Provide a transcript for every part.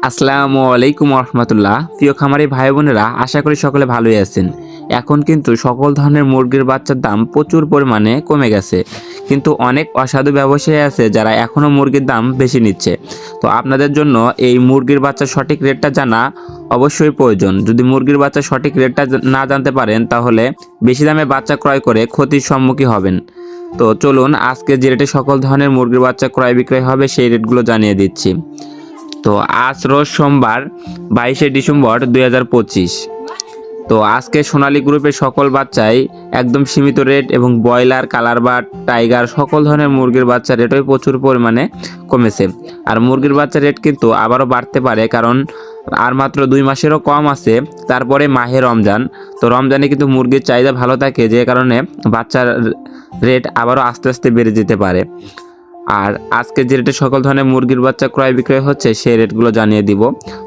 আসসালামু আলাইকুম রহমতুল্লাহ। প্রিয় খামারি ভাই বোনেরা, আশা করি সকলে ভালোই আছেন। এখন কিন্তু সকল ধরনের মুরগির বাচ্চার দাম প্রচুর পরিমাণে কমে গেছে, কিন্তু অনেক অসাধু ব্যবসায়ী আছে যারা এখনও মুরগির দাম বেশি নিচ্ছে। তো আপনাদের জন্য এই মুরগির বাচ্চার সঠিক রেটটা জানা অবশ্যই প্রয়োজন। যদি মুরগির বাচ্চার সঠিক রেটটা না জানতে পারেন, তাহলে বেশি দামে বাচ্চা ক্রয় করে ক্ষতির সম্মুখীন হবেন। তো চলুন আজকে যে রেটে সকল ধরনের মুরগির বাচ্চা ক্রয় বিক্রয় হবে সেই রেটগুলো জানিয়ে দিচ্ছি। তো আজ রোজ সোমবার 22শে ডিসেম্বর 2025। তো আজকে সোনালী গ্রুপের সকল বাচ্চাই একদম সীমিত রেট, এবং ব্রয়লার, কালার বার্ড, টাইগার সকল ধরনের মুরগির বাচ্চা রেটই প্রচুর পরিমাণে কমেছে। আর মুরগির বাচ্চা রেট কিন্তু আবারও বাড়তে পারে, কারণ আর মাত্র 2 মাসেরও কম আছে, তারপরে মাহে রমজান। তো রমজানে কিন্তু মুরগির চাহিদা ভালো থাকে, যে কারণে বাচ্চার রেট আবারও আস্তে আস্তে বেড়ে যেতে পারে। আর আজকে যে রেটে সকল ধরনের মুরগির বাচ্চা ক্রয় বিক্রয় হচ্ছে সেই রেটগুলো জানিয়ে দিব।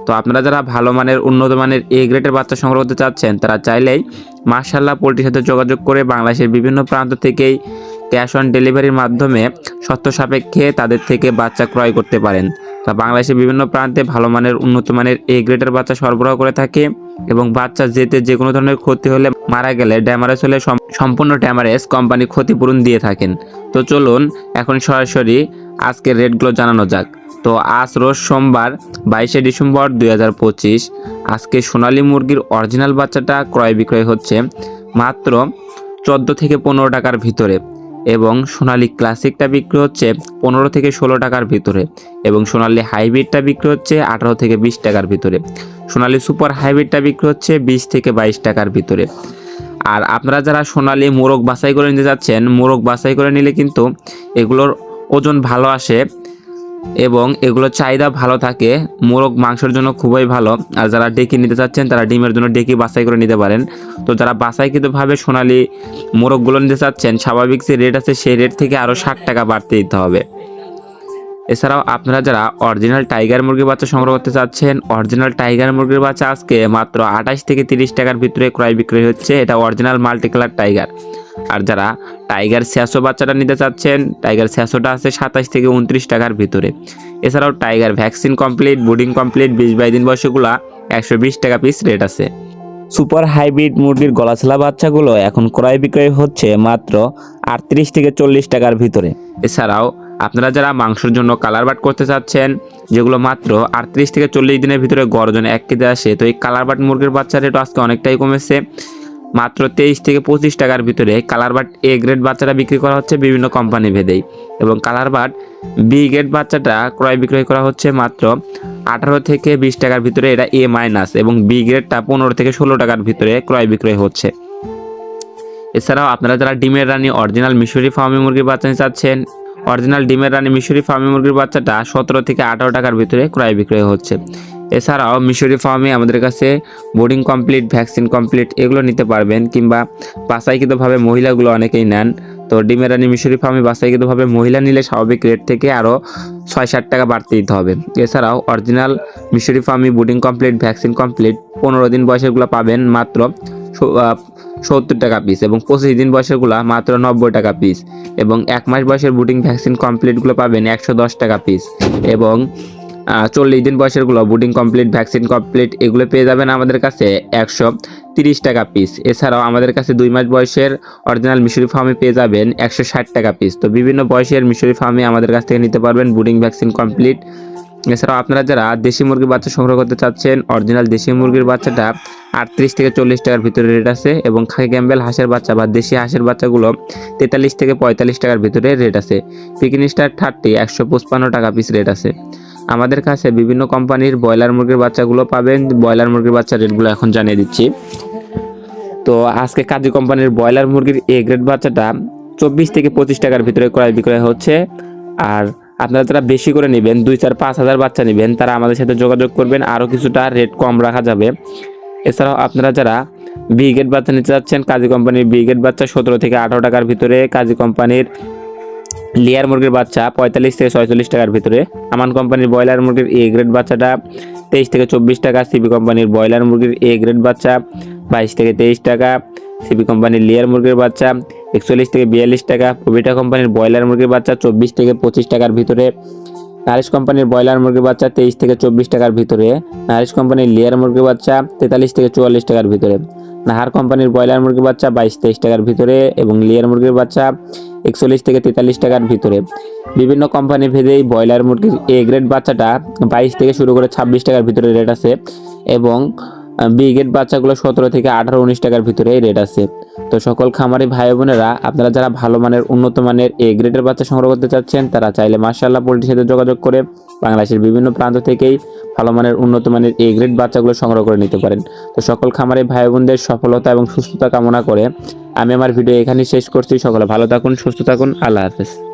তো আপনারা যারা ভালো মানের, উন্নত মানের এ গ্রেডের বাচ্চা সংগ্রহ করতে চাচ্ছেন, তারা চাইলেই মাশাআল্লাহ পোল্ট্রির সাথে যোগাযোগ করে বাংলাদেশের বিভিন্ন প্রান্ত থেকেই ক্যাশ অন ডেলিভারির মাধ্যমে শর্ত সাপেক্ষে তাদের থেকে বাচ্চা ক্রয় করতে পারেন। তা বাংলাদেশের বিভিন্ন প্রান্তে ভালো মানের, উন্নত মানের এ গ্রেডের বাচ্চা সরবরাহ করে থাকে, এবং বাচ্চা যেতে যে কোনো ধরনের ক্ষতি হলে, মারা গেলে, ড্যামারেজ হলে সম্পূর্ণ ড্যামারেজ কোম্পানি ক্ষতিপূরণ দিয়ে থাকেন। তো চলুন এখন সরাসরি আজকের রেটগুলো জানানো যাক। তো আজ রোজ সোমবার 22শে ডিসেম্বর 2025। আজকে সোনালী মুরগির অরিজিনাল বাচ্চাটা ক্রয় বিক্রয় হচ্ছে মাত্র 14 থেকে 15 টাকার ভিতরে, এবং সোনালী ক্লাসিকটা বিক্রি হচ্ছে 15 থেকে 16 টাকার ভিতরে, এবং সোনালী হাইব্রিডটা বিক্রি হচ্ছে 18 থেকে 20 টাকার ভিতরে। সোনালী সুপার হাইব্রিডটা বিক্রি হচ্ছে 20 থেকে 22 টাকার ভিতরে। আর আপনারা যারা সোনালী মোরগ বাছাই করে নিতে যাচ্ছেন, মোরগ বাছাই করে নিলে কিন্তু এগুলোর ওজন ভালো আসে এবং এগুলোর চাহিদা ভালো থাকে। মোরগ মাংসের জন্য খুবই ভালো। আর যারা ডেকি নিতে চাচ্ছেন, তারা ডিমের জন্য ডেকি বাছাই করে নিতে পারেন। তো যারা বাছাইকৃতভাবে সোনালী মোরগগুলো নিতে চাচ্ছেন, স্বাভাবিক যে রেট আছে সেই রেট থেকে আরও 60 টাকা বাড়তে দিতে হবে। এছাড়াও আপনারা যারা অরিজিনাল টাইগার মুরগির বাচ্চা সংগ্রহ করতে চাচ্ছেন, অরিজিনাল টাইগার মুরগির বাচ্চা আজকে মাত্র 28 থেকে 30 টাকার ভিতরে ক্রয় বিক্রয় হচ্ছে। এটা অরিজিনাল মাল্টি কালার টাইগার। আর যারা টাইগার স্যাসো বাচ্চাটা নিতে চাচ্ছেন, টাইগার স্যাসোটা আছে 27 থেকে 29 টাকার ভিতরে। এছাড়াও টাইগার ভ্যাকসিন কমপ্লিট, বুডিং কমপ্লিট, 20-22 দিন বয়সগুলা 120 টাকা পিস রেট আছে। সুপার হাইব্রিড মুরগির গলাছালা বাচ্চাগুলো এখন ক্রয় বিক্রয় হচ্ছে মাত্র 38 থেকে 40 টাকার ভিতরে। এছাড়াও আপনারা যারা মাংসের জন্য কালার বাট করতে চাচ্ছেন, যেগুলো মাত্র 38 থেকে 40 দিনের ভিতরে গড়জন 1 কেজি আসে, তো এই কালার বাট মুরগির বাচ্চার রেটও আজকে অনেকটাই কমেছে। মাত্র 23 থেকে 25 টাকার ভিতরে কালার বাট এ গ্রেড বাচ্চাটা বিক্রি করা হচ্ছে বিভিন্ন কোম্পানি ভেদেই, এবং কালার বাট বি গ্রেড বাচ্চাটা ক্রয় বিক্রয় করা হচ্ছে মাত্র 18 থেকে 20 টাকার ভিতরে। এটা এ মাইনাস, এবং বি গ্রেডটা 15 থেকে 16 টাকার ভিতরে ক্রয় বিক্রয় হচ্ছে। এছাড়াও আপনারা যারা ডিমের রানী অরিজিনাল মিশরি ফার্মি মুরগির বাচ্চা নিতে চাচ্ছেন, অরিজিনাল ডিমের রানী মিশরি ফার্মি মুরগির বাচ্চাটা 17 থেকে 18 টাকার ভিতরে ক্রয় বিক্রয় হচ্ছে। এছাড়াও মিশরি ফার্মে আমাদের কাছে বোর্ডিং কমপ্লিট, ভ্যাকসিন কমপ্লিট এগুলো নিতে পারবেন, কিংবা বাছাইকৃতভাবে মহিলাগুলো অনেকেই নেন। তো ডিমের রানী মিশরি ফার্মে বাছাইকৃতভাবে মহিলা নিলে স্বাভাবিক রেট থেকে আরও 6-7 টাকা বাড়তে দিতে হবে। এছাড়াও অরিজিনাল মিশরি ফার্মে বোর্ডিং কমপ্লিট, ভ্যাকসিন কমপ্লিট 15 দিন বয়সেরগুলো পাবেন মাত্র 70 টাকা পিস, এবং 25 দিন বয়সেরগুলো মাত্র 90 টাকা পিস, এবং 1 মাস বয়সের বুটিং ভ্যাকসিন কমপ্লিটগুলো পাবেন 110 টাকা পিস, এবং 40 দিন বয়সেরগুলো বুটিং কমপ্লিট, ভ্যাকসিন কমপ্লিট এগুলো পেয়ে যাবেন আমাদের কাছে 130 টাকা পিস। এছাড়াও আমাদের কাছে 2 মাস বয়সের অরিজিনাল মিশরি ফার্মে পেয়ে যাবেন 160 টাকা পিস। তো বিভিন্ন বয়সের মিশরি ফার্মে আমাদের কাছ থেকে নিতে পারবেন বুটিং ভ্যাকসিন কমপ্লিট। এছাড়াও আপনারা যারা দেশি মুরগির বাচ্চা সংগ্রহ করতে চাচ্ছেন, অরিজিনাল দেশি মুরগির বাচ্চাটা 38 থেকে 40 টাকার ভিতরে রেট আছে, এবং খাকি ক্যাম্বেল হাঁসের বাচ্চা বা দেশি হাঁসের বাচ্চাগুলো 43 থেকে 45 টাকার ভিতরে রেট আছে। পিকিং স্টার 30 155 টাকা পিস রেট আছে। আমাদের কাছে বিভিন্ন কোম্পানির ব্রয়লার মুরগির বাচ্চাগুলো পাবেন। ব্রয়লার মুরগির বাচ্চার রেটগুলো এখন জানিয়ে দিচ্ছি। তো আজকে কাজী কোম্পানির ব্রয়লার মুরগির এ গ্রেড বাচ্চাটা 24 থেকে 25 টাকার ভিতরে ক্রয় বিক্রয় হচ্ছে। আর আপনারা যারা বেশি করে নেবেন, 2-4-5 হাজার বাচ্চা নেবেন, তারা আমাদের সাথে যোগাযোগ করবেন, আরও কিছুটা রেট কম রাখা যাবে। এছাড়াও আপনারা যারা বি গ্রেড বাচ্চা নিতে চাচ্ছেন, কাজী কোম্পানির বি গ্রেড বাচ্চা 17 থেকে 18 টাকার ভিতরে, কাজী কোম্পানির লেয়ার মুরগির বাচ্চা 45 থেকে 46 টাকার ভিতরে, আমান কোম্পানির ব্রয়লার মুরগির এ গ্রেড বাচ্চাটা 23 থেকে 24 টাকা, সিবি কোম্পানির ব্রয়লার মুরগির এ গ্রেড বাচ্চা 22 থেকে 23 টাকা, সিবি কোম্পানির লেয়ার মুরগির বাচ্চা 41 থেকে 42 টাকা, প্রভিটা কোম্পানির ব্রয়লার মুরগির বাচ্চা 24 থেকে 25 টাকার ভিতরে, নারিশ কোম্পানির ব্রয়লার মুরগির বাচ্চা 23 থেকে 24 টাকার ভিতরে, নারিশ কোম্পানির লেয়ার মুরগির বাচ্চা 43 থেকে 44 টাকার ভিতরে, নাহার কোম্পানির ব্রয়লার মুরগির বাচ্চা 22-23 টাকার ভিতরে এবং লেয়ার মুরগির বাচ্চা 41 থেকে 43 টাকার ভিতরে। বিভিন্ন কোম্পানি ভেদে এই ব্রয়লার মুরগির এ গ্রেড বাচ্চাটা 22 থেকে শুরু করে 26 টাকার ভিতরে রেট আছে এবং বি গ্রেড বাচ্চাগুলো 17 থেকে 18-19 টাকার ভিতরে রেট আছে। তো সকল খামারি ভাই বোনেরা, আপনারা যারা ভালো মানের উন্নত মানের এ গ্রেডের বাচ্চা সংগ্রহ করতে চাচ্ছেন তারা চাইলে মাশাআল্লাহ পোল্ট্রির সাথে যোগাযোগ করে বাংলাদেশের বিভিন্ন প্রান্ত থেকেই ভালো মানের উন্নত মানের এ গ্রেড বাচ্চাগুলো সংগ্রহ করে নিতে পারেন। তো সকল খামারি ভাই বোনদের সফলতা এবং সুস্থতা কামনা করে আমি আমার ভিডিও এখানেই শেষ করছি। সকলে ভালো থাকুন, সুস্থ থাকুন, আল্লাহ হাফেজ।